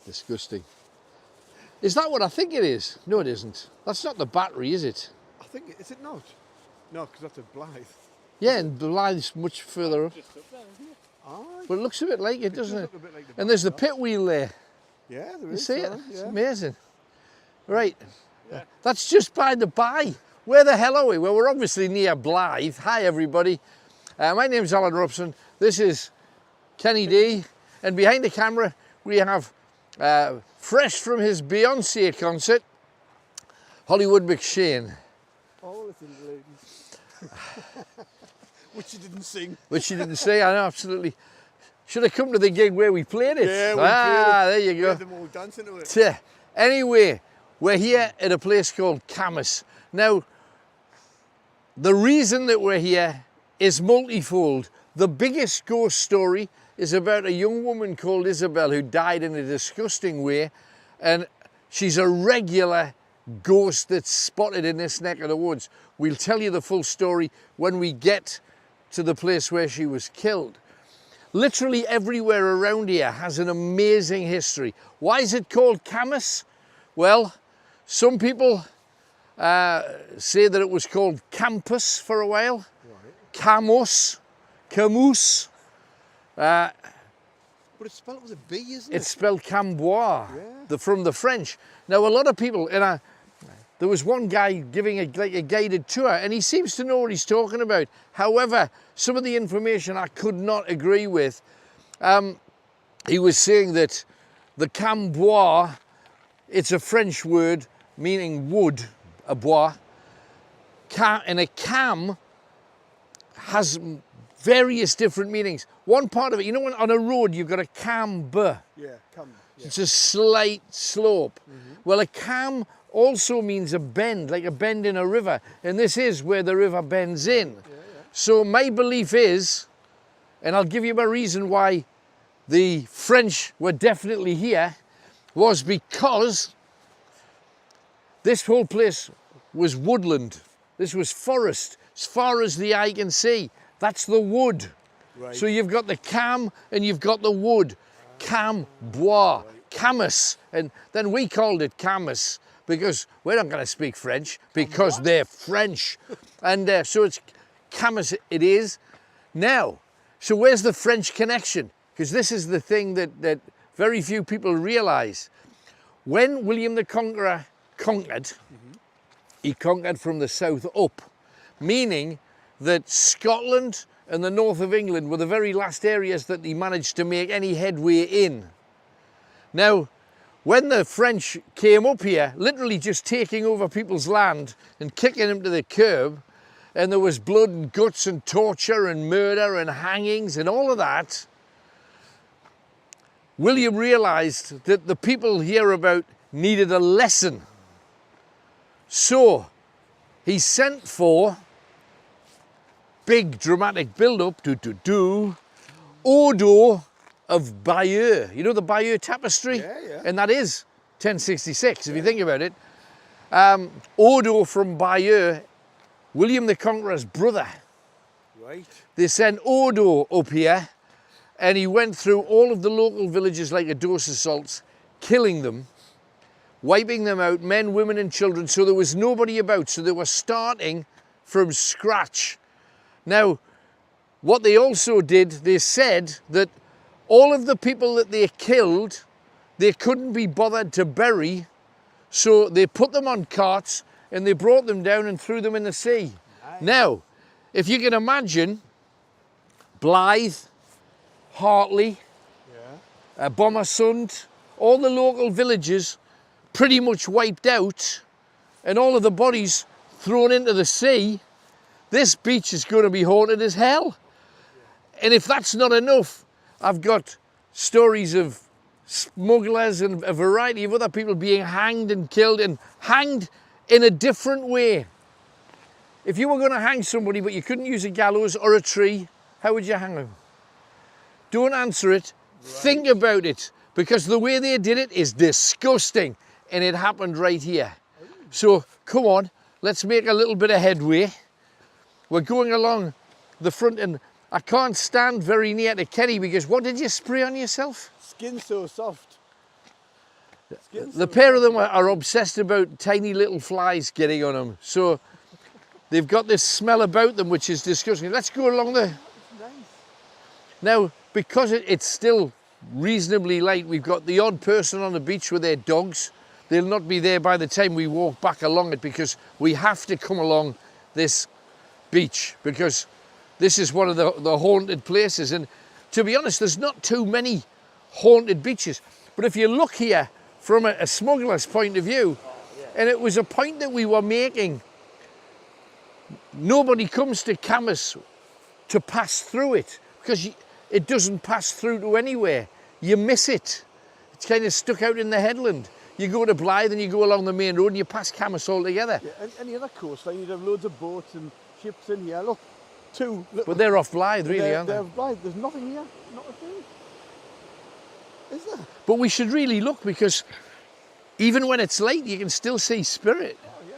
Disgusting. Is that what I think it is? No, it isn't. That's not the battery, is it? I think, is it not? No, because that's a Blythe. Yeah, and Blythe's much further up. Just up there, isn't it? Aye. But it looks a bit like it, doesn't it? Look a bit like the And there's the back pit wheel there. Yeah, there You is. see it? yeah. It's amazing. Right. Yeah. That's just by the by. Where the hell are we? Well, we're obviously near Blythe. Hi, everybody. My name's Alan Robson. This is Kenny D. And behind the camera, we have, fresh from his Beyonce concert, Hollywood McShane. Oh, listen, ladies. Which you didn't sing. Which she didn't say, I know, absolutely. Should have come to the gig where we played it. Yeah, we played it. There you We go. had them all dancing to it. Yeah. Anyway, we're here at a place called Cambois. Now, the reason that we're here is multifold. The biggest ghost story is about a young woman called Isabelle who died in a disgusting way, and she's a regular ghost that's spotted in this neck of the woods. We'll tell you the full story when we get to the place where she was killed. Literally everywhere around here has an amazing history. Why is it called Cambois? Well, some people say that it was called Campus for a while. Right. Cambois. But it's spelled with a B, isn't it? It's spelled Cambois, Yeah. from the French. Now, a lot of people, there was one guy giving a guided tour, and he seems to know what he's talking about. However, some of the information I could not agree with. He was saying that the Cambois, it's a French word meaning wood, a bois, and a cam has various different meanings. One part of it, you know, when on a road you've got a camber. Yeah, come. Yeah. It's a slight slope. Well, a cam also means a bend, like a bend in a river, and this is where the river bends in. So my belief is, and I'll give you my reason why the French were definitely here, was because this whole place was woodland. This was forest, as far as the eye can see. That's the wood. Right. So you've got the cam and you've got the wood. Cambois, Cambois. And then we called it Cambois because we're not going to speak French because they're French. And so it's Cambois it is. Now, so where's the French connection? Because this is the thing that very few people realise. When William the Conqueror conquered, he conquered from the south up, meaning that Scotland and the north of England were the very last areas that he managed to make any headway in. Now, when the French came up here, literally just taking over people's land and kicking them to the curb, and there was blood and guts and torture and murder and hangings and all of that, William realised that the people hereabout needed a lesson. So he sent for big dramatic build-up, Odo of Bayeux. You know the Bayeux Tapestry? Yeah. And that is 1066, if you think about it. Odo from Bayeux, William the Conqueror's brother. Right. They sent Odo up here, and he went through all of the local villages like a dose of salts, killing them, wiping them out, men, women and children, so there was nobody about. So they were starting from scratch. Now, what they also did, they said that all of the people that they killed, they couldn't be bothered to bury, so they put them on carts and they brought them down and threw them in the sea. Nice. Now, if you can imagine, Blythe, Hartley, Bommersund, all the local villages pretty much wiped out and all of the bodies thrown into the sea, this beach is going to be haunted as hell. And if that's not enough, I've got stories of smugglers and a variety of other people being hanged and killed, and hanged in a different way. If you were going to hang somebody but you couldn't use a gallows or a tree, how would you hang them? Don't answer it. Right. Think about it, because the way they did it is disgusting, and it happened right here. So come on, let's make a little bit of headway. We're going along the front, and I can't stand very near to Kenny because what did you spray on yourself? Skin so soft. The pair of them are obsessed about tiny little flies getting on them. So they've got this smell about them which is disgusting. Let's go along the... Nice. Now, because it's still reasonably late, we've got the odd person on the beach with their dogs. They'll not be there by the time we walk back along it because we have to come along this beach because this is one of the haunted places. And to be honest, there's not too many haunted beaches. But if you look here from a smuggler's point of view, and it was a point that we were making, nobody comes to Cambois to pass through it because it doesn't pass through to anywhere. You miss it. It's kind of stuck out in the headland. You go to Blythe and you go along the main road and you pass Cambois altogether. Yeah, and any other coastline, you'd have loads of boats and ships in here. Look, two. Look, But they're off Blythe, really, aren't they're they? off Blythe. There's nothing here. Not a thing. Is there? But we should really look because even when it's late, you can still see spirit. Oh, yeah.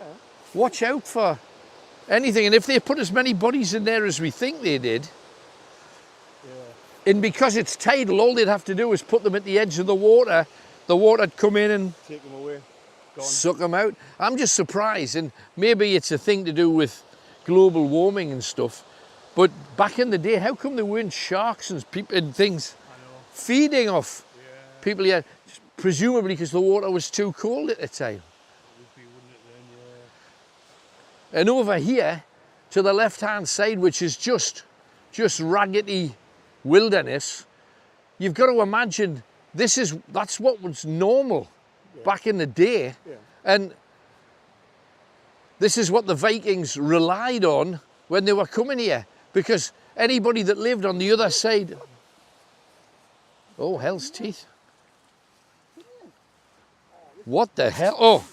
Watch out for anything. And if they put as many bodies in there as we think they did, and because it's tidal, all they'd have to do is put them at the edge of the water'd come in and Take them away. Gone. suck them out. I'm just surprised, and maybe it's a thing to do with global warming and stuff, but back in the day, how come there weren't sharks and things feeding off people here? Presumably because the water was too cold at the time. And over here, to the left-hand side, which is just raggedy wilderness, you've got to imagine that's what was normal back in the day. Yeah. And this is what the Vikings relied on when they were coming here, because anybody that lived on the other side... Oh, hell's teeth. What the hell? Oh,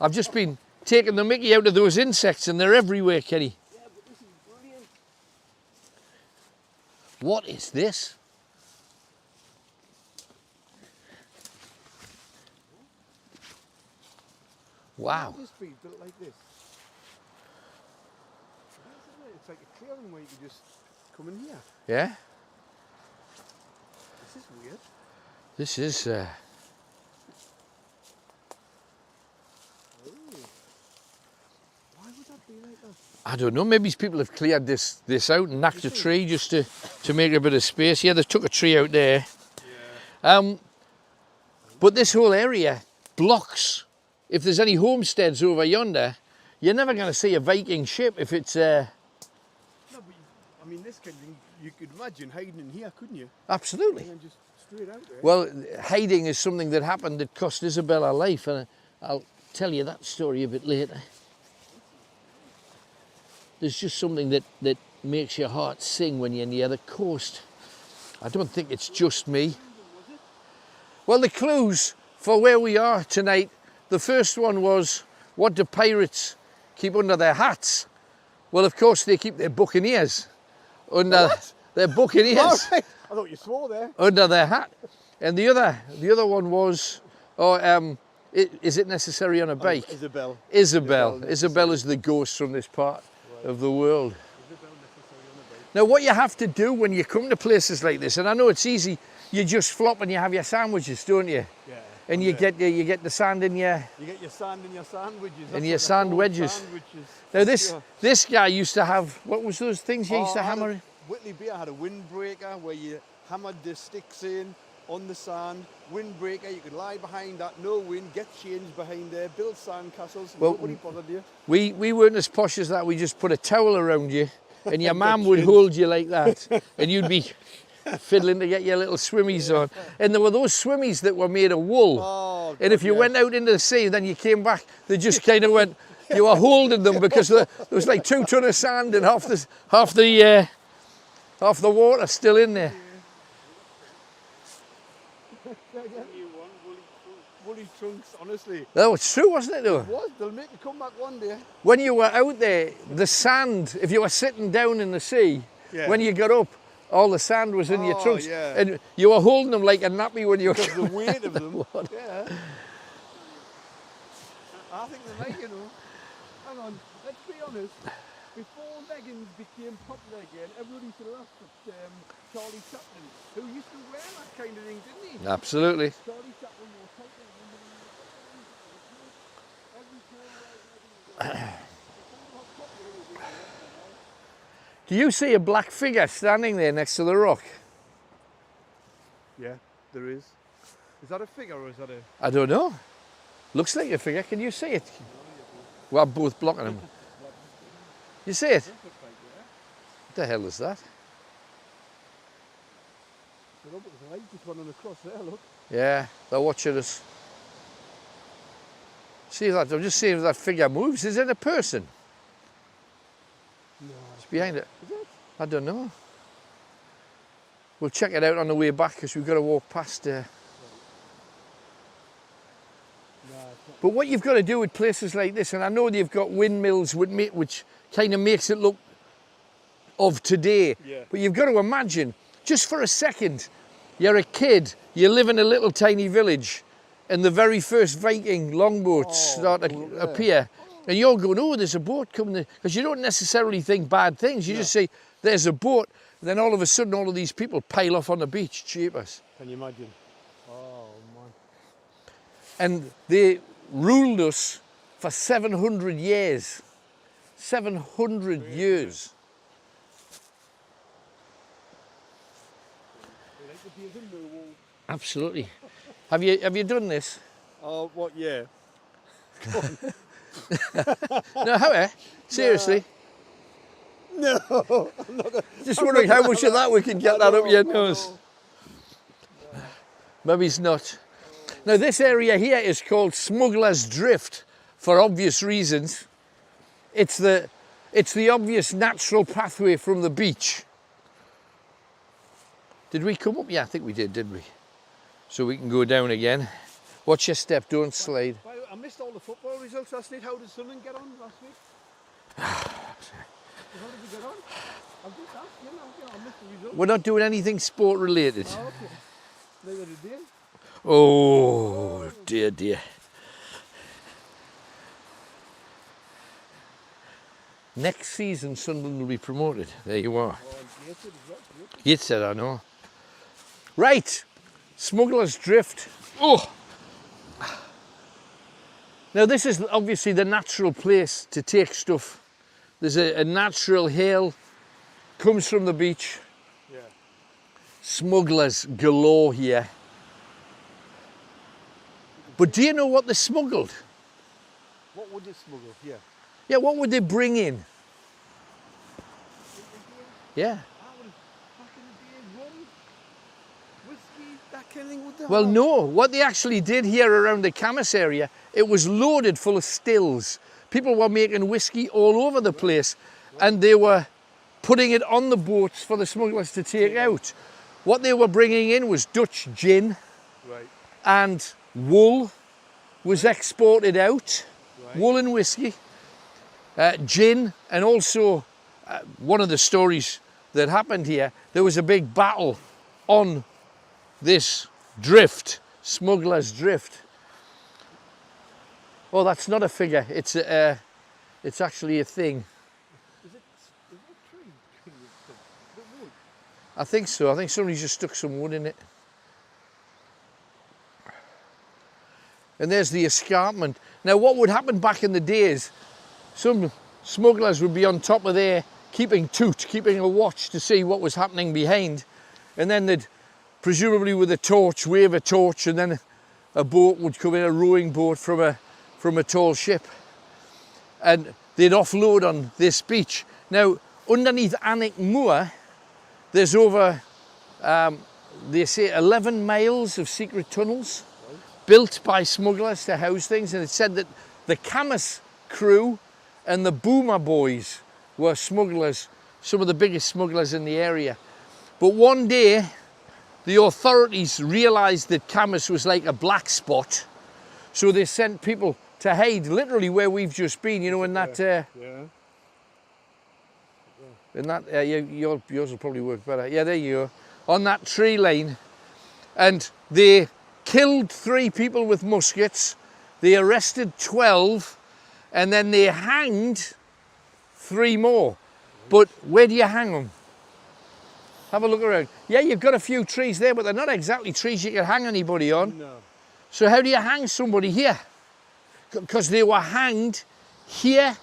I've just been taking the mickey out of those insects and they're everywhere, Kenny. Yeah, but this is brilliant. What is this? Wow. This be built like this. It's like a clearing where you can just come in here. Yeah? This is weird. This is... Oh. Why would that be like that? I don't know, maybe people have cleared this out and knocked a tree just to make a bit of space. Yeah, they took a tree out there. Yeah. But this whole area blocks. If there's any homesteads over yonder, you're never going to see a Viking ship if it's... No, but I mean, this kind of thing, you could imagine hiding in here, couldn't you? Absolutely. And then just straight out there. Well, hiding is something that happened that cost Isabelle her life, and I'll tell you that story a bit later. There's just something that makes your heart sing when you're near the coast. I don't think it's just me. Well, the clues for where we are tonight, the first one was, what do pirates keep under their hats? Well, of course, they keep their buccaneers under their buccaneers. Oh, right. I thought you swore there. Under their hat. And the other one was, is it necessary on a bike? Isabelle. Isabelle is the ghost from this part of the world. Now, what you have to do when you come to places like this, and I know it's easy, you just flop and you have your sandwiches, don't you? Yeah. And you get the sand in your... You get your sand in your sandwiches. And your sand wedges. Now this guy used to have, what was those things you used to hammer? Whitley Beer had a windbreaker where you hammered the sticks in on the sand. Windbreaker, you could lie behind that, no wind, get changed behind there, build sand castles. Well, nobody bothered you. We weren't as posh as that. We just put a towel around you and your mum would hold you like that and you'd be fiddling to get your little swimmies on. And there were those swimmies that were made of wool. Oh, and if you went out into the sea, then you came back, they just kind of went, you were holding them because there was like 2 tons of sand and half the water still in there. Woolly trunks, honestly. That was true, wasn't it though? It was, they'll make you come back one day. When you were out there, the sand, if you were sitting down in the sea, when you got up, all the sand was in your trunks. Yeah. And you were holding them like a nappy when you were... Because the weight of them. Yeah. I think they might, you know. Hang on, let's be honest. Before leggings became popular again, everybody used to laugh at Charlie Chaplin, who used to wear that kind of thing, didn't he? Absolutely. Charlie Chaplin Do you see a black figure standing there next to the rock? Yeah, there is. Is that a figure or is that a... I don't know. Looks like a figure. Can you see it? We're both blocking him. You see it? What the hell is that? Look, there's a light just running across there, look. Yeah, they're watching us. See that? I'm just seeing if that figure moves. Is it a person? No. It's behind it. Is it? I don't know. We'll check it out on the way back because we've got to walk past there. But what you've got to do with places like this, and I know they've got windmills which kind of makes it look of today, but you've got to imagine, just for a second, you're a kid, you live in a little tiny village, and the very first Viking longboats start to appear, and you're going, oh, there's a boat coming, because you don't necessarily think bad things, you just say, there's a boat, and then all of a sudden all of these people pile off on the beach, cheapers. Can you imagine? Oh, man. And they ruled us for 700 years. 700 years. Absolutely. Have you done this? Oh, what? Yeah. No, how? Seriously? No, I'm not gonna, Just wondering how much of that we can get that up your nose. Maybe it's not. Now this area here is called Smugglers Drift for obvious reasons. It's the obvious natural pathway from the beach. Did we come up? Yeah, I think we did, didn't we? So we can go down again. Watch your step, don't slide. I missed all the football results last night. How did Sunderland get on last week? How did we get on? I'm just asking, I missed the results. We're not doing anything sport related. Oh, okay. Neither did they. Oh, dear, dear. Next season, Sunderland will be promoted. There you are. Yates said, I know. Right, Smugglers Drift. Oh! Now this is obviously the natural place to take stuff. There's a natural hill, comes from the beach. Yeah. Smugglers galore here. But do you know what they smuggled? What would they smuggle? Yeah. Yeah, what would they bring in? Yeah. That kind of thing, would they Well, have? no. What they actually did here around the Cambois area, it was loaded full of stills. People were making whiskey all over the place, and they were putting it on the boats for the smugglers to take out. What they were bringing in was Dutch gin, Right. and wool was exported out, Right. wool and whiskey, gin, and also one of the stories that happened here, there was a big battle on this drift, Smugglers Drift. Oh, that's not a figure, it's actually a thing. Is it tree? The wood? I think so, I think somebody just stuck some wood in it. And there's the escarpment. Now what would happen back in the days, some smugglers would be on top of there keeping a watch to see what was happening behind, and then they'd presumably with a torch wave a torch, and then a boat would come in, a rowing boat from a tall ship, and they'd offload on this beach. Now underneath Annick Moor there's over they say 11 miles of secret tunnels built by smugglers to house things, and it said that the Cambois crew and the Boomer boys were smugglers, some of the biggest smugglers in the area. But one day the authorities realised that Cambois was like a black spot, so they sent people to hide literally where we've just been, you know, in that yours will probably work better. Yeah, there you go, on that tree line. And they killed 3 people with muskets, they arrested 12, and then they hanged 3 more. But where do you hang them? Have a look around. Yeah, you've got a few trees there, but they're not exactly trees you can hang anybody on. No. So how do you hang somebody here? Because they were hanged here,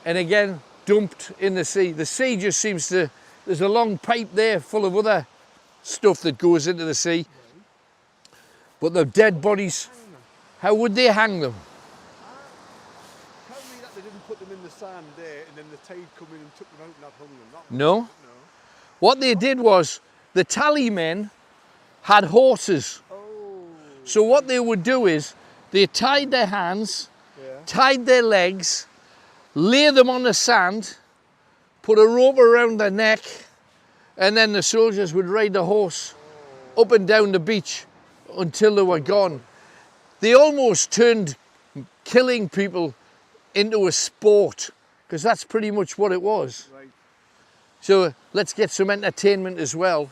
and again, dumped in the sea. The sea just seems to, there's a long pipe there full of other stuff that goes into the sea. But the dead bodies, how would they hang them? Tell me that they didn't put them in the sand there and then the tide come in and took them out and not hung them. No. What they did was, the tally men had horses. Oh. So what they would do is, they tied their hands, tied their legs, lay them on the sand, put a rope around their neck, and then the soldiers would ride the horse up and down the beach until they were gone. They almost turned killing people into a sport, because that's pretty much what it was. Right. So let's get some entertainment as well.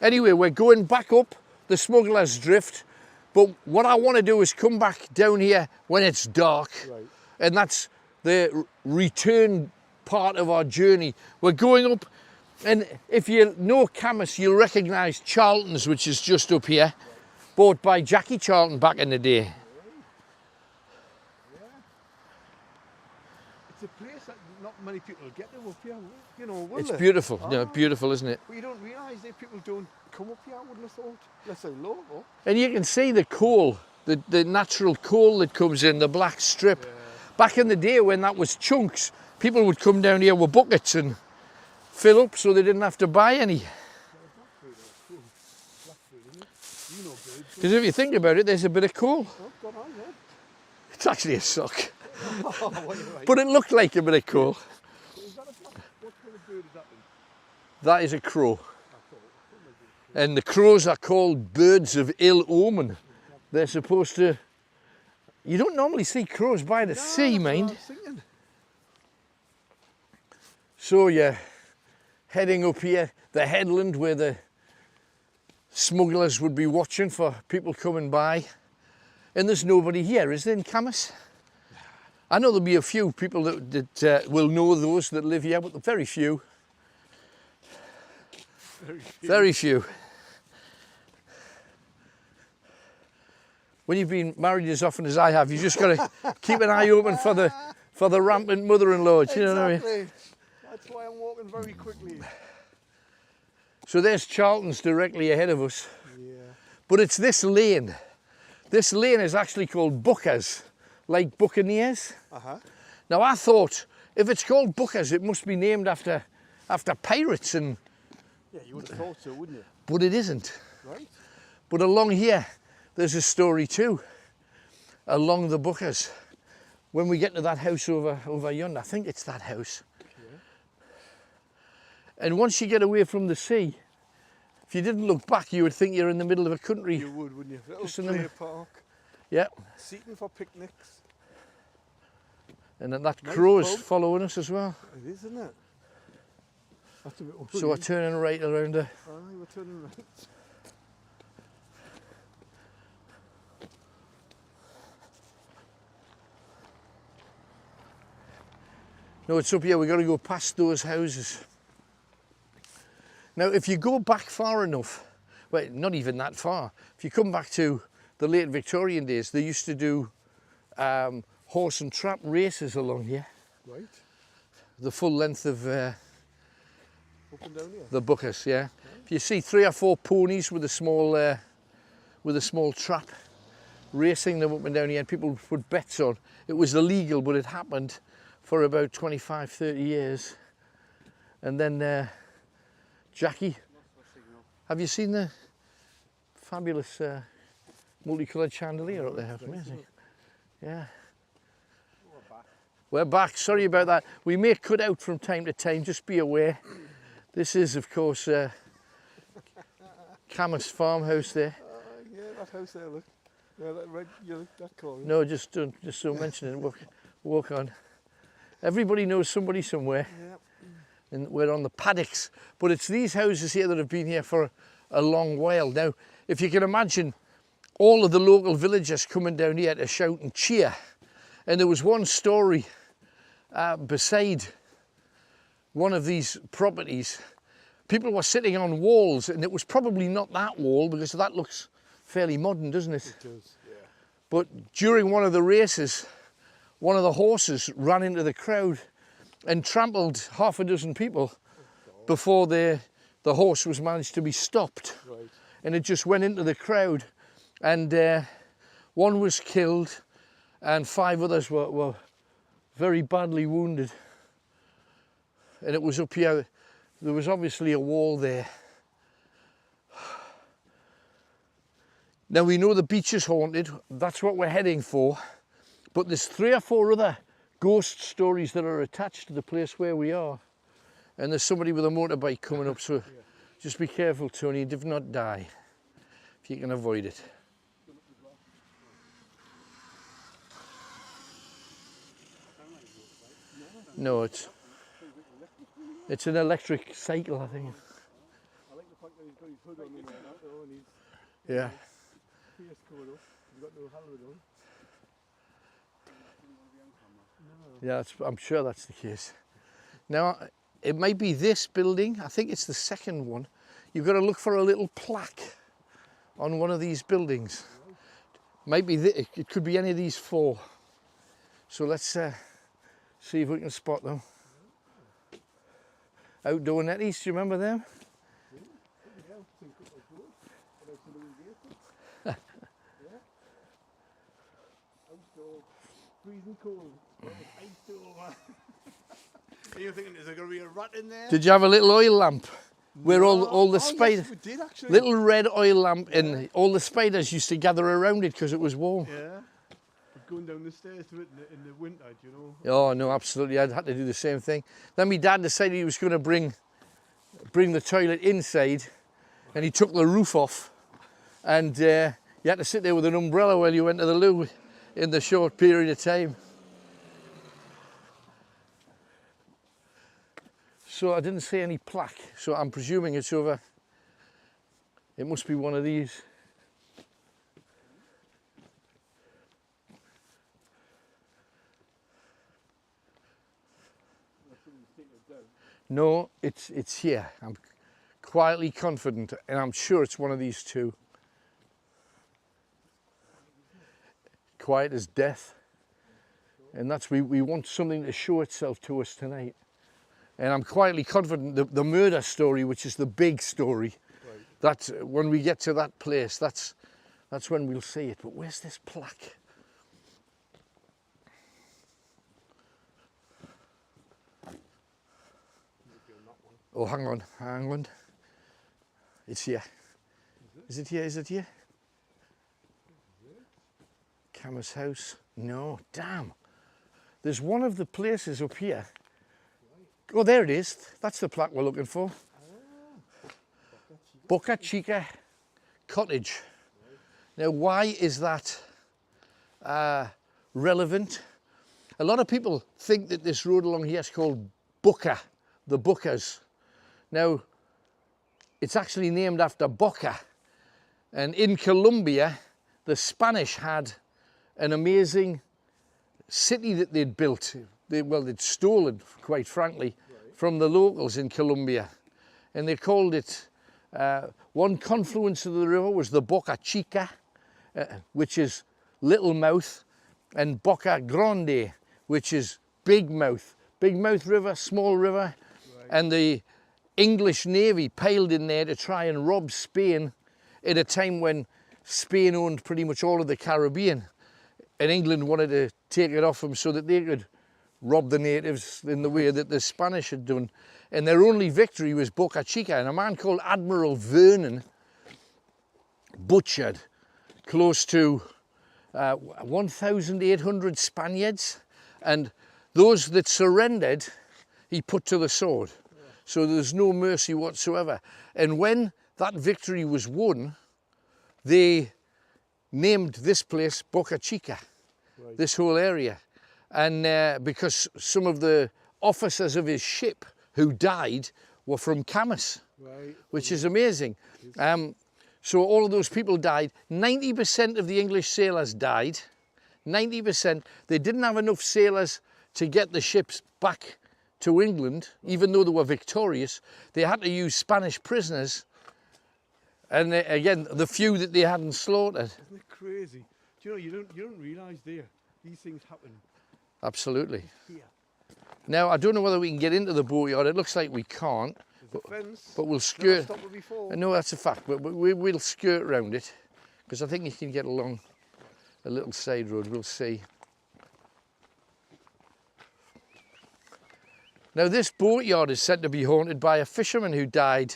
Anyway, we're going back up the Smugglers Drift, but what I want to do is come back down here when it's dark, and that's the return part of our journey. We're going up, and if you know Cambois, you'll recognise Charlton's, which is just up here, bought by Jackie Charlton back in the day. It's a place that not many people get to up here, you know, will It's they? beautiful, no, beautiful, isn't it? Well, you don't realise that people don't come up here, I wouldn't have thought. Let's say local. And you can see the coal, the natural coal that comes in, the black strip. Yeah. Back in the day when that was chunks, people would come down here with buckets and fill up so they didn't have to buy any. Because if you think about it, there's a bit of coal. Oh, God, yeah. It's actually a sock. Oh, well, you're right. But it looked like a bit of coal. Is that a black? What kind of bird is that then? That is a crow. And the crows are called birds of ill omen. They're supposed to... You don't normally see crows by the sea, mind. So you're heading up here, the headland where the smugglers would be watching for people coming by. And there's nobody here, is there, in Cambois? I know there'll be a few people that will know those that live here, but very few. Very few. When you've been married as often as I have, you just got to keep an eye open for the rampant mother-in-law. You know what I mean? That's why I'm walking very quickly. So there's Charlton's directly ahead of us. Yeah. But it's this lane. This lane is actually called Buckers, like Buccaneers. Now I thought, if it's called Buckers, it must be named after pirates, and Yeah, you would have thought so, wouldn't you? but it isn't. Right. But along here, there's a story too. Along the Buckers. When we get to that house over yonder, I think it's that house. Yeah. And once you get away from the sea, if you didn't look back, you would think you're in the middle of a country. You would, wouldn't you? Little Just in play the- park. Yeah. Seating for picnics. And then that Nice crow is pub. following us as well. It is, isn't it? That's a bit So we're turning right around there. Aye, we're turning right. No, it's up here. We've got to go past those houses. Now, if you go back far enough, well, not even that far, if you come back to the late Victorian days, they used to do horse and trap races along here, Right. the full length of Up and down here. the Buckers, yeah. If you see 3 or 4 ponies with a small trap racing them up and down here, and people would put bets on. It was illegal, but it happened for about 25, 30 years. And then Jackie, have you seen the fabulous multicoloured chandelier up there? Amazing. Yeah. We're back, sorry about that. We may cut out from time to time, just be aware. This is, of course, Cambois farmhouse there. Yeah, that house there, look. Yeah, that red, yeah, that corner. No, just don't mention it, walk on. Everybody knows somebody somewhere. Yeah. And we're on the paddocks, but it's these houses here that have been here for a long while. Now, if you can imagine all of the local villagers coming down here to shout and cheer, and there was one story beside one of these properties, people were sitting on walls, and it was probably not that wall, because that looks fairly modern, doesn't it? It does, yeah. But during one of the races, one of the horses ran into the crowd and trampled half a dozen people before the horse was managed to be stopped. Right. And it just went into the crowd, and one was killed and 5 others were very badly wounded. And it was up here, there was obviously a wall there. Now we know the beach is haunted, that's what we're heading for, but there's 3 or 4 other ghost stories that are attached to the place where we are. And there's somebody with a motorbike coming up, so just be careful, Tony, do not die if you can avoid it. No, it's an electric cycle, I think. I like the fact that he's got his hood on there now, though, and he's Yeah. face covered up. He's got no helmet on. Yeah, I'm sure that's the case. Now, it might be this building. I think it's the second one. You've got to look for a little plaque on one of these buildings. Might be it could be any of these 4. So let's see if we can spot them. Outdoor netties, do you remember them? Freezing cold. Are you thinking, is there going to be a rat in there? Did you have a little oil lamp? Where all the Oh, spiders, yes, we did actually. little red oil lamp, and all the spiders used to gather around it because it was warm. Yeah. Going down the stairs to it in the winter, do you know? Oh no, absolutely. I'd had to do the same thing. Then my dad decided he was going to bring the toilet inside, and he took the roof off, and you had to sit there with an umbrella while you went to the loo in the short period of time. So I didn't see any plaque, so I'm presuming it's over. It must be one of these. No, it's here. I'm quietly confident, and I'm sure it's one of these 2. Quiet as death. And that's, we want something to show itself to us tonight. And I'm quietly confident the murder story, which is the big story, that when we get to that place, that's when we'll see it. But where's this plaque? Oh, hang on. It's here. Is it here? Is it here? Cambois house. No, damn. There's one of the places up here. Oh, there it is. That's the plaque we're looking for. Boca Chica Cottage. Now, why is that relevant? A lot of people think that this road along here is called Boca, the Bocas. Now, it's actually named after Boca. And in Colombia, the Spanish had an amazing city that they'd built. They'd stolen, quite frankly, from the locals in Colombia. And they called it, one confluence of the river was the Boca Chica, which is Little Mouth, and Boca Grande, which is Big Mouth. Big Mouth River, small river, and the English Navy piled in there to try and rob Spain at a time when Spain owned pretty much all of the Caribbean, and England wanted to take it off them so that they could rob the natives in the way that the Spanish had done. And their only victory was Boca Chica, and a man called Admiral Vernon butchered close to 1,800 Spaniards, and those that surrendered he put to the sword. So there's no mercy whatsoever. And when that victory was won, they named this place Boca Chica, this whole area. And because some of the officers of his ship who died were from Cambois, which is amazing. So all of those people died. 90% of the English sailors died. 90%. They didn't have enough sailors to get the ships back to England, even though they were victorious. They had to use Spanish prisoners, and again, the few that they hadn't slaughtered. Isn't it crazy? Do you know, you don't realise these things happen Absolutely. here. Now, I don't know whether we can get into the boatyard. It looks like we can't. There's a fence. But we'll Never skirt. stopped it before. I know that's a fact, but we'll skirt around it because I think you can get along a little side road. We'll see. Now, this boatyard is said to be haunted by a fisherman who died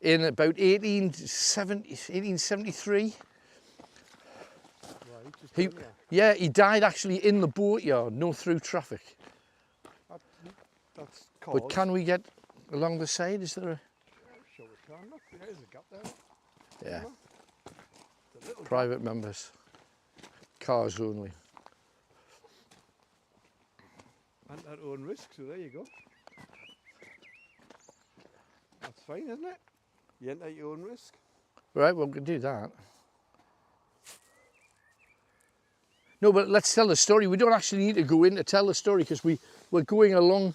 in about 1873. Right, He died actually in the boatyard, no through traffic. That's cause. But can we get along the side? Is there a... Sure we can. Look, there's a gap there. Yeah. It's a little Private members. Cars only. and at own risk, so there you go. That's fine, isn't it? You enter at your own risk. Right, well, we can do that. No, but let's tell the story. We don't actually need to go in to tell the story because we're going along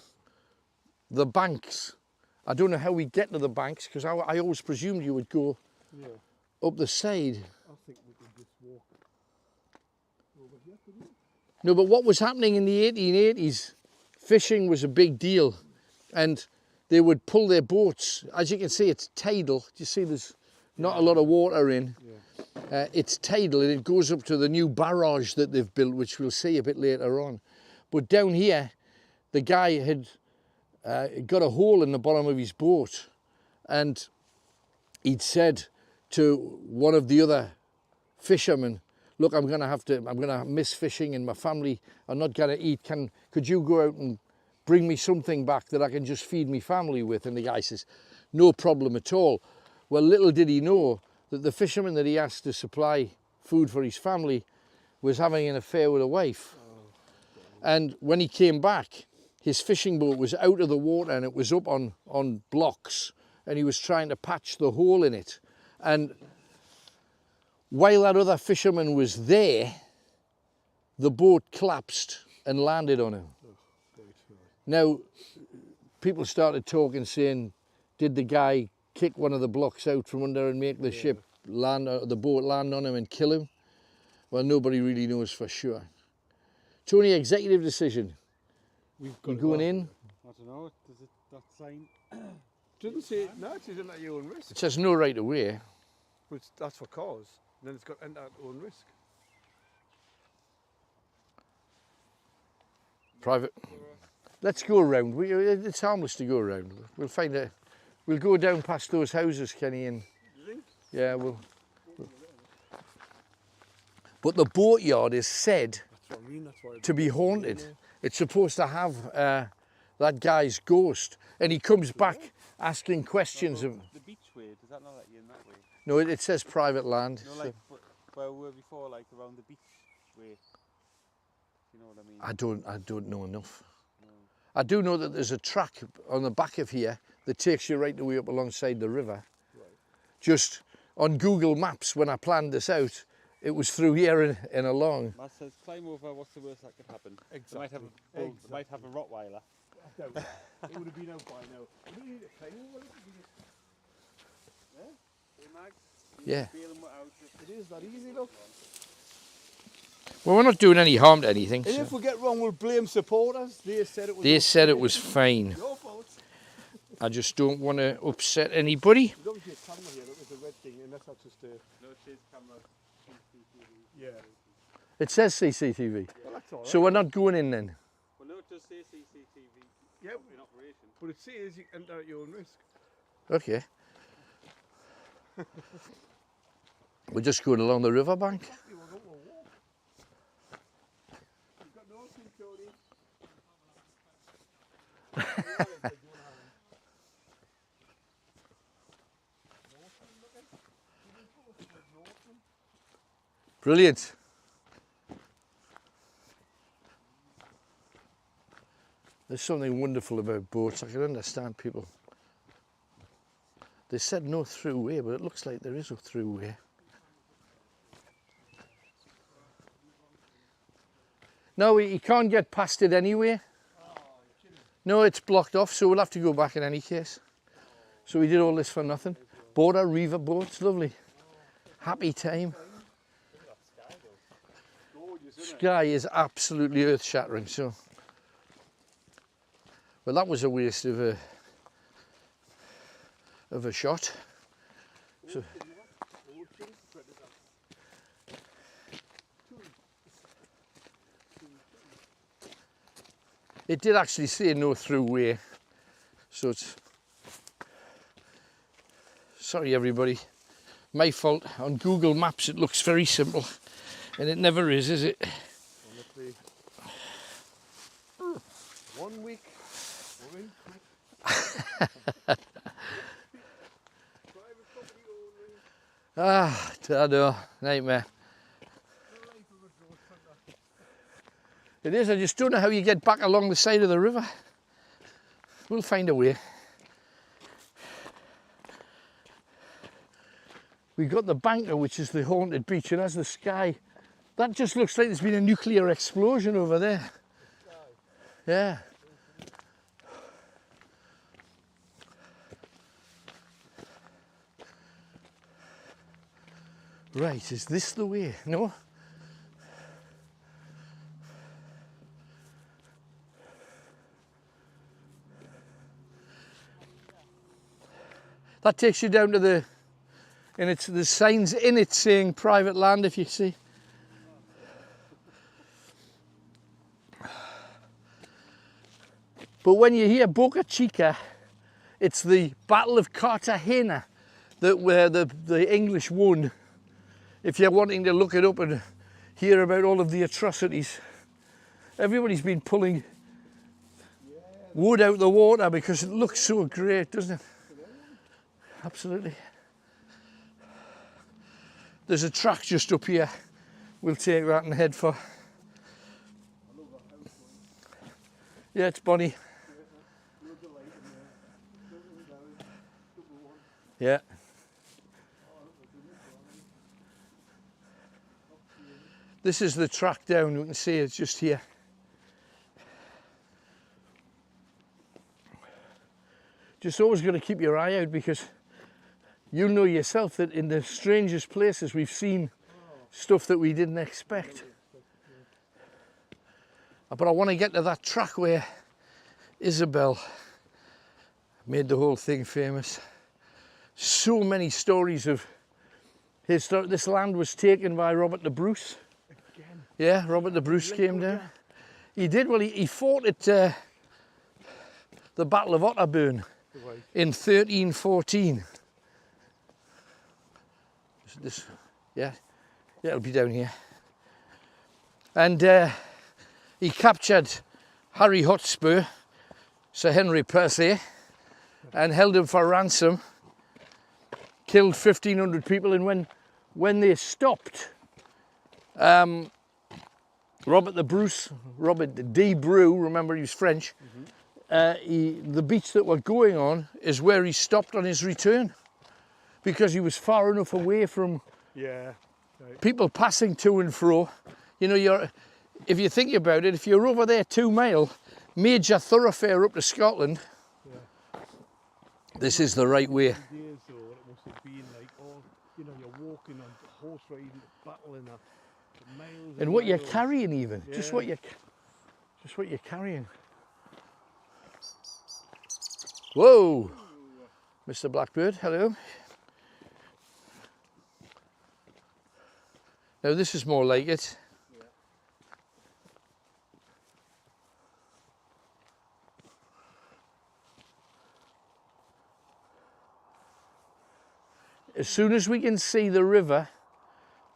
the banks. I don't know how we get to the banks because I always presumed you would go up the side. I think we could just walk over here, couldn't we? No, but what was happening in the 1880s, fishing was a big deal and they would pull their boats. As you can see, it's tidal. Do you see there's not a lot of water in? Yeah. It's tidal and it goes up to the new barrage that they've built, which we'll see a bit later on. But down here, the guy had got a hole in the bottom of his boat and he'd said to one of the other fishermen, look, I'm gonna miss fishing and my family are not gonna eat. Could you go out and bring me something back that I can just feed me family with? And the guy says, no problem at all. Well, little did he know that the fisherman that he asked to supply food for his family was having an affair with a wife. And when he came back, his fishing boat was out of the water and it was up on blocks and he was trying to patch the hole in it. And while that other fisherman was there, the boat collapsed and landed on him. Now, people started talking, saying, did the guy kick one of the blocks out from under and make the ship land, the boat land on him and kill him? Well, nobody really knows for sure. Tony, executive decision. We've You going in? I don't know, does it, that sign? Doesn't say, no, it says enter at your own risk. It says no right of way. But that's for cause. And then it's got enter at own risk. Private. Let's go around. It's harmless to go around. We'll find it. We'll go down past those houses, Kenny, and You think? yeah, we'll. But the boatyard is said That's what I mean, that's why. to be haunted. It's supposed to have that guy's ghost, and he comes back asking questions of. The beach way, does that not let you in that way? No, it says private land. No, so like where we were before, like around the beach way. You know what I mean? I don't know enough. I do know that there's a track on the back of here that takes you right the way up alongside the river. Right. Just on Google Maps, when I planned this out, it was through here and along. Matt says, climb over, what's the worst that could happen? Exactly. They might have a bull, they might have a Rottweiler. I doubt it. It would have been out by now. We don't need to climb over it. We just- Hey, Mag? Yeah. Feeling what out It is that easy, look. Well, we're not doing any harm to anything. And So. if we get wrong, we'll blame supporters. They said it was. They said it was fine. Your fault. I just don't want to upset anybody. There's obviously a camera here. Look, there's a red thing, and that's not just a. No chase camera. Yeah. It says CCTV. Well, that's all right. So we're not going in then. Well, no, it does say CCTV Yeah, in operation. but it says you enter at your own risk. Okay. We're just going along the riverbank. You will go for a walk. You've got no team, Cody. Brilliant. There's something wonderful about boats. I can understand people. They said no through way, but it looks like there is a through way. No, you can't get past it anyway. No, it's blocked off, so we'll have to go back in any case. So we did all this for nothing. Border Reaver boats, lovely. Happy time. Sky is absolutely earth-shattering, so But that was a waste of a shot. So, it did actually say no through way, so it's, sorry everybody, my fault. On Google Maps it looks very simple, and it never is it? Honestly. 1 week. Ah, I know, nightmare. It is, I just don't know how you get back along the side of the river. We'll find a way. We've got the banker, which is the haunted beach, and as the sky, that just looks like there's been a nuclear explosion over there. Yeah. Right, is this the way? No? That takes you down to the, and it's the signs in it saying private land, if you see. But when you hear Boca Chica, it's the Battle of Cartagena that where the English won. If you're wanting to look it up and hear about all of the atrocities, everybody's been pulling wood out the water because it looks so great, doesn't it? Absolutely. There's a track just up here. We'll take that and head for. Yeah, it's Bonnie. Yeah. This is the track down. You can see it's just here. Just always got to keep your eye out, because you know yourself that in the strangest places we've seen stuff that we didn't expect. But I want to get to that track where Isabelle made the whole thing famous. So many stories of his story. This land was taken by Robert the Bruce. Again? Yeah, Robert the Bruce came down. He did, well, he fought at the Battle of Otterburn in 1314. This, yeah, it'll be down here. And he captured Harry Hotspur, Sir Henry Percy, and held him for ransom. Killed 1,500 people, and when they stopped, Robert D. Brew, remember he was French, the beach that we're going on is where he stopped on his return, because he was far enough away from people passing to and fro. You know, if you think about it, if you're over there 2 mile, major thoroughfare up to Scotland, this is the right way. Years though, it must have been like, oh, you know, you're walking on horse riding, battling for miles. And what you're carrying, even just what you're carrying. Whoa, Mr. Blackbird, hello. Now this is more like it. As soon as we can see the river,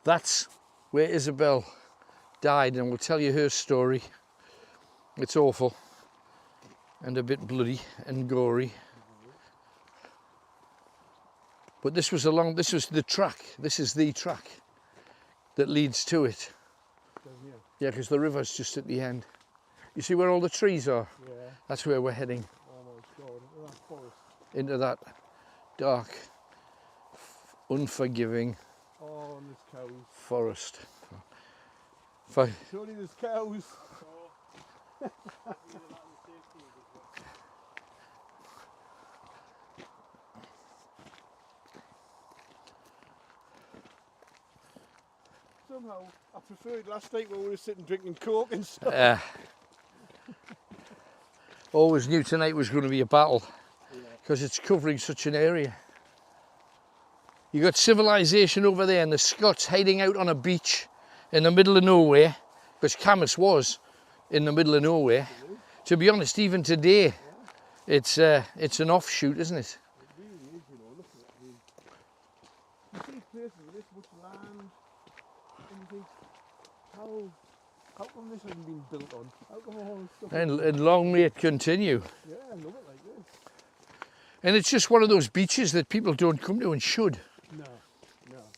that's where Isabelle died, and we'll tell you her story. It's awful and a bit bloody and gory. But this was the track. This is the track that leads to it. Yeah, because the river's just at the end. You see where all the trees are? Yeah. That's where we're heading. Oh my God, into that forest. Into that dark, unforgiving forest. Surely there's cows. Somehow I preferred last night when we were sitting drinking Coke and stuff. always knew tonight was going to be a battle because it's covering such an area. You got civilization over there and the Scots hiding out on a beach in the middle of nowhere, because Cambois was in the middle of nowhere. To be honest, even today, it's an offshoot, isn't it? It really is, you know. Look at it. You see places with this much land, and you think, how come this hasn't been built on? How come all this stuff? And long may it continue. Yeah, I love it like this. And it's just one of those beaches that people don't come to and should. No.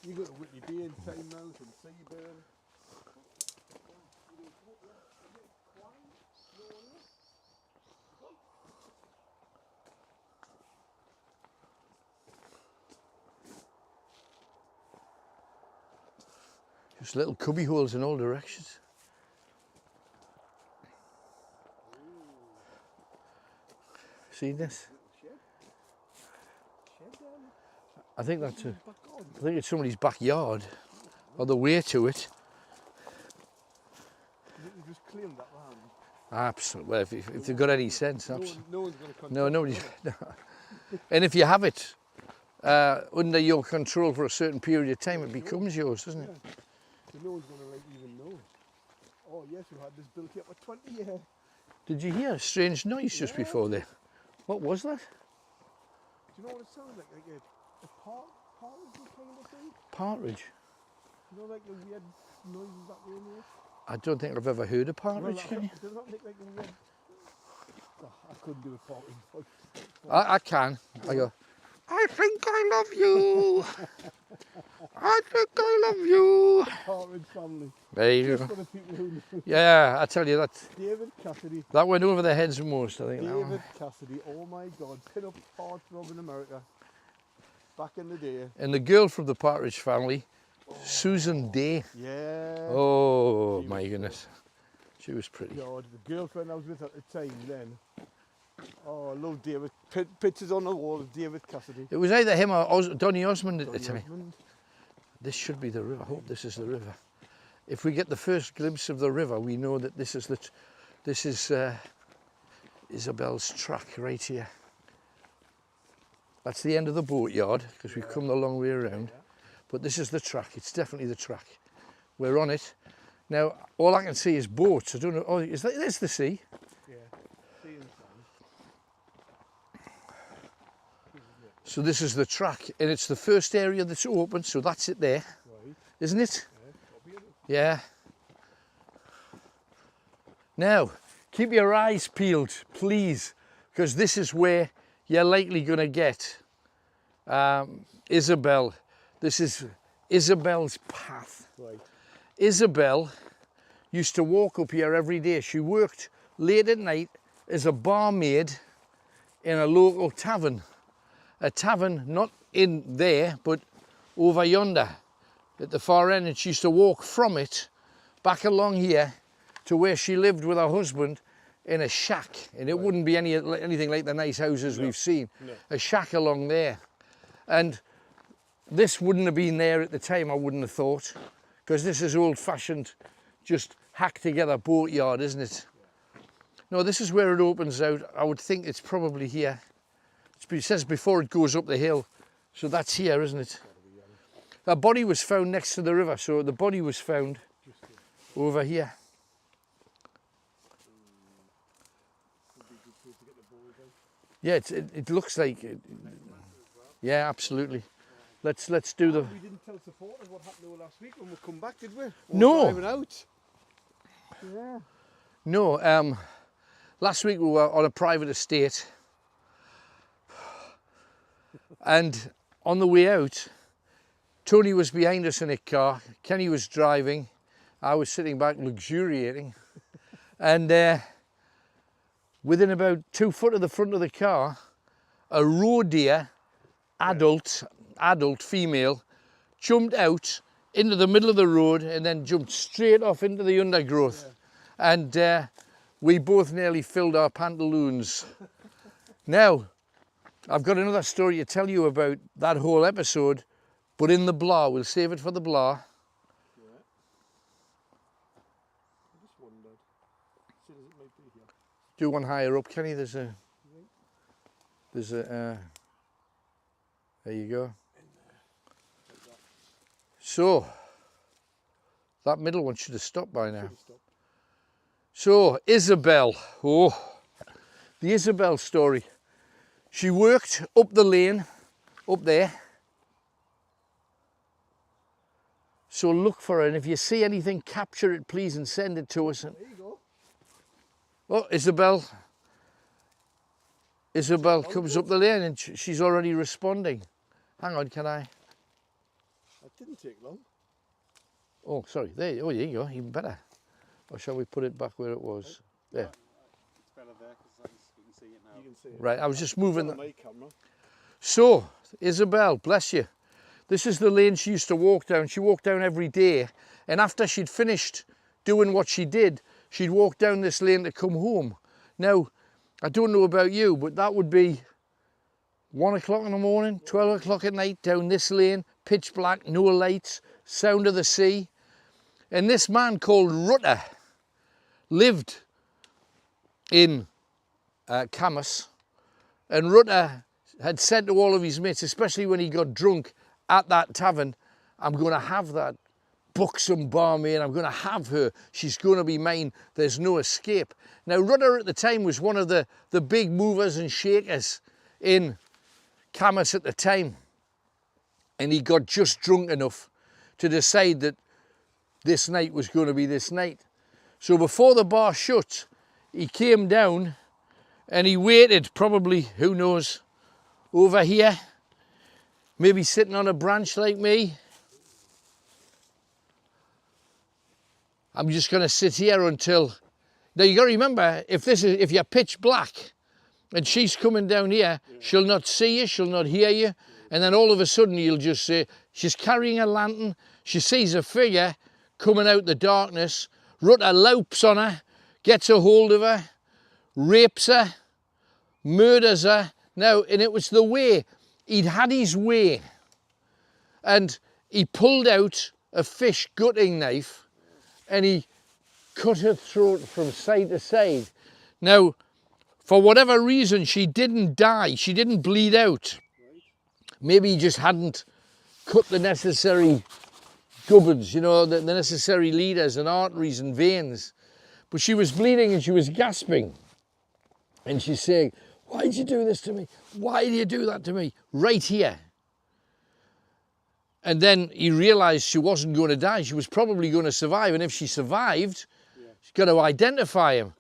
You go to Whitney Bay and Tynemouth and Seaburn. Just little cubby holes in all directions. See this? I think it's somebody's backyard, or the way to it. You just claimed that land. Absolutely. Well, if they've got any sense, absolutely. No one's going to contact No, nobody. No. And if you have it under your control for a certain period of time, it becomes yours, doesn't it? Yeah. So no one's going to even know. Oh yes, we've had this built here for 20 years. Did you hear a strange noise just before there? What was that? Do you know what it sounds like? Like a partridge kind of thing? Partridge. You know, like the weird noises that way make? I don't think I've ever heard a partridge, can you? Does that make like a weird... Oh, I couldn't do a partridge voice. I can. I go, I think I love you. I think I love you. Partridge family. There you Just go. for the people who know. Yeah, I tell you, David Cassidy. that went over their heads most, I think. that one. David Cassidy, oh my God, pin-up heartthrob in America. Back in the day. And the girl from the Partridge family, Susan Day. Yeah. Oh my goodness. She was pretty. God, the girlfriend I was with at the time then. Oh, I love David. Pictures on the wall of David Cassidy. It was either him or Donny Osmond at the time. Osmond. This should be the river. I hope this is the river. If we get the first glimpse of the river, we know that this is Isabelle's track right here. That's the end of the boatyard because we've come the long way around. But this is the track. It's definitely the track. We're on it. Now, all I can see is boats. I don't know. Oh, there's the sea. Yeah. See in the sun. So this is the track, and it's the first area that's open. So that's it there, Right. isn't it? Yeah. Yeah. Now, keep your eyes peeled, please, because this is where you're likely going to get Isabelle. This is Isabelle's path. Right. Isabelle used to walk up here every day. She worked late at night as a barmaid in a local tavern. A tavern not in there, but over yonder at the far end. And she used to walk from it back along here to where she lived with her husband in a shack. And it wouldn't be anything like the nice houses we've seen. No. A shack along there. And this wouldn't have been there at the time, I wouldn't have thought, because this is old-fashioned, just hacked together boatyard, isn't it? No, this is where it opens out. I would think it's probably here. It says before it goes up the hill, so that's here, isn't it? That body was found next to the river, so the body was found over here. Yeah, it looks like it. Yeah, absolutely. Let's do the. We didn't tell supporters what happened to her last week when we come back, did we? No. Driving out. Yeah. No, last week we were on a private estate, and on the way out, Tony was behind us in a car, Kenny was driving, I was sitting back luxuriating, and within about 2 foot of the front of the car, a roe deer, adult female, jumped out into the middle of the road and then jumped straight off into the undergrowth. Yeah. And we both nearly filled our pantaloons. Now, I've got another story to tell you about that whole episode, but in the blah. We'll save it for the blah. Yeah. I just wondered, as soon as it might be here. do one higher up, Kenny. There's a, there you go. So, that middle one should have stopped by now. So, Isabelle, oh, the Isabelle story. She worked up the lane, up there. So look for her, and if you see anything, capture it, please, and send it to us. There you go. Oh, Isabelle comes up the lane, and she's already responding. Hang on, can I? That didn't take long. Oh, sorry, there, oh, there you go, even better. Or shall we put it back where it was? There. It's better there because you can see it now. You can see it. Right, I was just moving. On my camera. So, Isabelle, bless you. This is the lane she used to walk down. She walked down every day, and after she'd finished doing what she did, she'd walk down this lane to come home. Now, I don't know about you, but that would be 1 o'clock in the morning, 12 o'clock at night, down this lane, pitch black, no lights, sound of the sea. And this man called Rutter lived in Cambois, and Rutter had said to all of his mates, especially when he got drunk at that tavern, I'm going to have that buxom barmaid, I'm going to have her, she's going to be mine, there's no escape. Now, Rutter at the time was one of the big movers and shakers in Cambois at the time, and he got just drunk enough to decide that this night was going to be this night. So before the bar shut, he came down and he waited, probably, who knows, over here, maybe sitting on a branch like me. I'm just going to sit here until... Now you got to remember, if you're pitch black and she's coming down here, she'll not see you, she'll not hear you, and then all of a sudden you'll just say, she's carrying a lantern, she sees a figure coming out the darkness, Rutter loups on her, gets a hold of her, rapes her, murders her. Now, and it was the way, he'd had his way, and he pulled out a fish gutting knife and he cut her throat from side to side. Now, for whatever reason, she didn't die, she didn't bleed out. Maybe he just hadn't cut the necessary gubbins, you know, the necessary leaders and arteries and veins. But she was bleeding and she was gasping. And she's saying, why did you do this to me? Why do you do that to me? Right here. And then he realised she wasn't going to die. She was probably going to survive. And if she survived, she's got to identify him.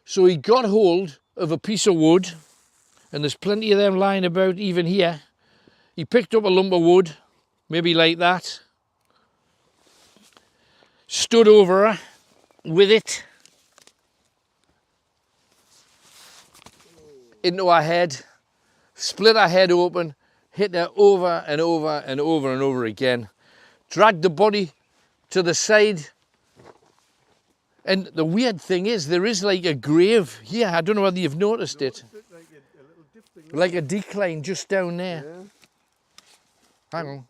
So he got hold of a piece of wood, and there's plenty of them lying about even here. He picked up a lump of wood, maybe like that, stood over her with it into her head, split her head open, hit her over and over and over and over again, dragged the body to the side. And the weird thing is, there is like a grave here. I don't know whether you've noticed it. Like a decline just down there. Yeah. Hang on.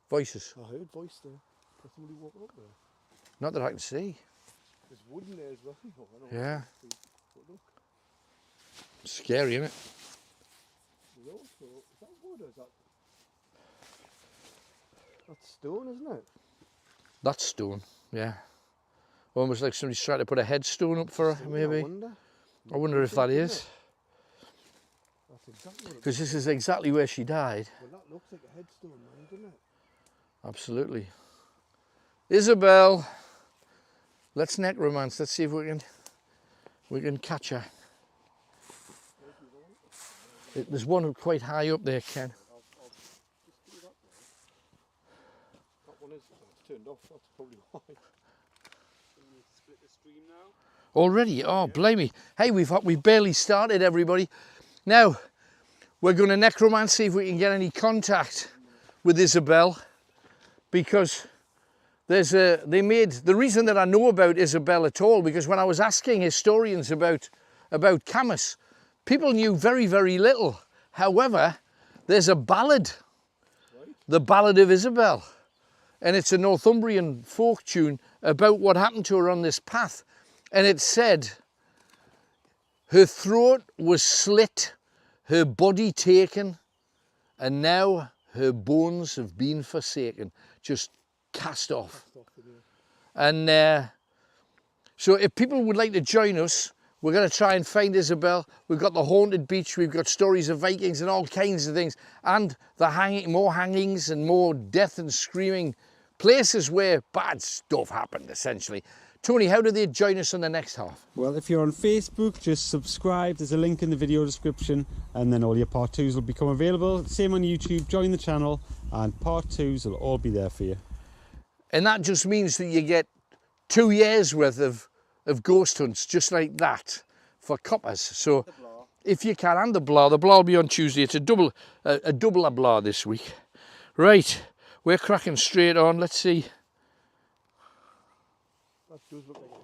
Voices. I heard voice there. There's somebody walking up there. Not that I can see. There's wood in there as well. Yeah. But look, Scary, isn't it? there's also, is that wood or is that... That's stone, isn't it? That's stone, yeah. Almost like somebody's trying to put a headstone up for her, maybe. I wonder if that is. That's exactly what it Because this is exactly where she died. Well, that looks like a headstone, man, doesn't it? Absolutely. Isabelle, let's necromance. Let's see if we can catch her. There's one quite high up there, Ken. I'll just do that there. That one is turned off, that's probably why. Can you split the stream now? Already? Oh, blimey. Hey, we've barely started, everybody. Now, we're going to necromance, see if we can get any contact with Isabelle, because the reason that I know about Isabelle at all, because when I was asking historians about Cambois, people knew very, very little. However, there's a ballad, the Ballad of Isabelle, and it's a Northumbrian folk tune about what happened to her on this path. And it said, Her throat was slit, her body taken, and now her bones have been forsaken, just cast off. And so if people would like to join us, we're going to try and find Isabelle. We've got the haunted beach, we've got stories of Vikings and all kinds of things, and the more hangings and more death and screaming, places where bad stuff happened, essentially. Tony, how do they join us on the next half? Well, if you're on Facebook, just subscribe. There's a link in the video description, and then all your part 2s will become available. Same on YouTube, join the channel, and part 2s will all be there for you. And that just means that you get 2 years worth of ghost hunts, just like that, for coppers. So if you can, and the blah will be on Tuesday. It's a double blah this week. Right, we're cracking straight on. Let's see. That does look like